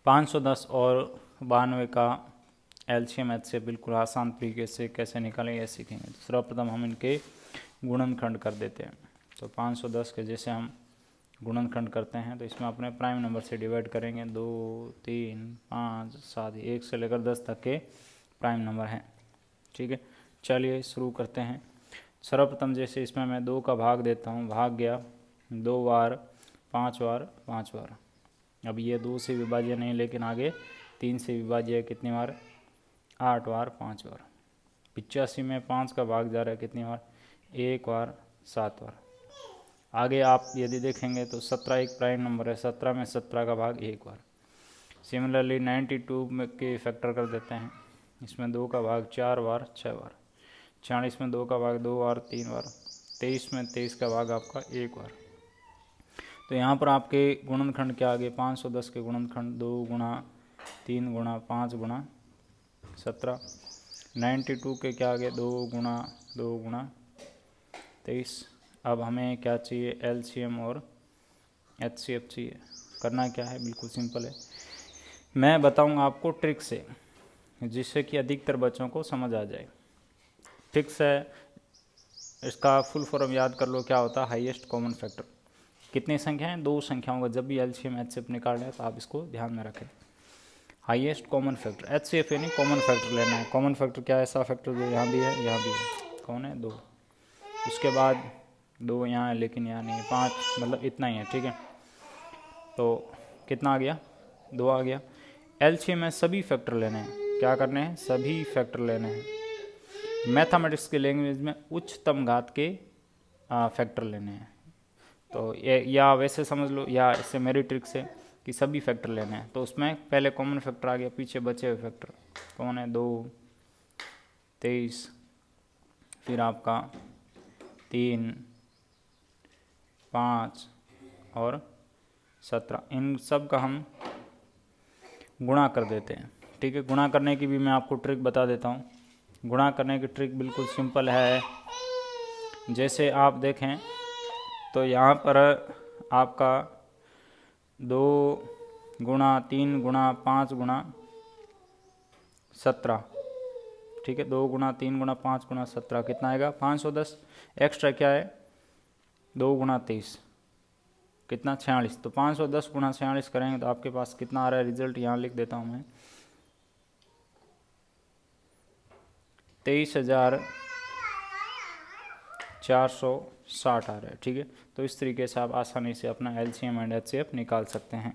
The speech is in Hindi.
510 और 92 का एलसीएम एचसीएफ बिल्कुल आसान तरीके से कैसे निकालें यह सीखेंगे। तो सर्वप्रथम हम इनके गुणनखंड कर देते हैं। तो 510 के जैसे हम गुणनखंड करते हैं तो इसमें अपने प्राइम नंबर से डिवाइड करेंगे। 2, 3, 5, 7, 1 से लेकर 10 तक के प्राइम नंबर हैं। ठीक है, चलिए शुरू करते हैं। सर्वप्रथम जैसे इसमें मैं 2 का भाग देता हूँ, भाग गया 2 बार, 5 बार, 5 बार। अब ये 2 से विभाज्य नहीं, लेकिन आगे 3 से विभाज्य है। कितनी बार? 8 बार, 5 बार। 85 में 5 का भाग जा रहा है कितनी बार? 1 बार, 7 बार। आगे आप यदि देखेंगे तो 17 एक प्राइम नंबर है, 17 में 17 का भाग 1 बार। सिमिलरली 92 में के फैक्टर कर देते हैं। इसमें 2 का भाग 4 बार, 6 बार। 46 में 2 का भाग 2 बार, 3 बार। 23 में 23 का भाग आपका 1 बार। तो यहाँ पर आपके गुणनखंड क्या आ गए? 510 के गुणनखंड 2 गुणा 3 गुणा 5 गुणा 17। 92 के क्या आ गए? 2 गुणा 2 गुणा 23। अब हमें क्या चाहिए? एलसीएम और एचसीएफ चाहिए। करना क्या है? बिल्कुल सिंपल है, मैं बताऊंगा आपको ट्रिक से, जिससे कि अधिकतर बच्चों को समझ आ जाए। ट्रिक्स है, इसका फुल फॉर्म याद कर लो। क्या होता है? Highest common factor. कितनी संख्या है? 2 संख्याओं का जब भी एलसीएम एचसीएफ निकाल रहे हैं तो आप इसको ध्यान में रखें। हाईएस्ट कॉमन फैक्टर, एचसीएफ यानी कॉमन फैक्टर लेना है। कॉमन फैक्टर क्या है? ऐसा फैक्टर जो यहाँ भी है, यहाँ भी है। कौन है? 2। उसके बाद 2 यहाँ है लेकिन यहाँ नहीं है। 5 मतलब इतना ही है। ठीक है, तो कितना आ गया? 2 आ गया। एलसीएम में सभी फैक्टर लेने हैं। क्या करने हैं? सभी फैक्टर लेने हैं। मैथमेटिक्स के लैंग्वेज में उच्चतम घात के फैक्टर लेने हैं। तो ये या वैसे समझ लो, या इससे मेरी ट्रिक से कि सभी फैक्टर लेने हैं। तो उसमें पहले कॉमन फैक्टर आ गया, पीछे बचे हुए फैक्टर कौन है? 2, 23, फिर आपका 3, 5 और 17। इन सब का हम गुणा कर देते हैं। ठीक है, गुणा करने की भी मैं आपको ट्रिक बता देता हूँ। गुणा करने की ट्रिक बिल्कुल सिंपल है। जैसे आप देखें तो यहाँ पर आपका 2 गुणा 3 गुणा 5 गुणा 17। ठीक है, 2 गुणा 3 गुणा 5 गुणा 17 कितना आएगा? 510। एक्स्ट्रा क्या है? 2 गुणा 23 कितना? 46। तो 510 गुणा 46 करेंगे तो आपके पास कितना आ रहा है? रिजल्ट यहाँ लिख देता हूँ मैं, 23,460 आ रहा है। ठीक है, तो इस तरीके से आप आसानी से अपना एलसीएम एंड एचसीएफ निकाल सकते हैं।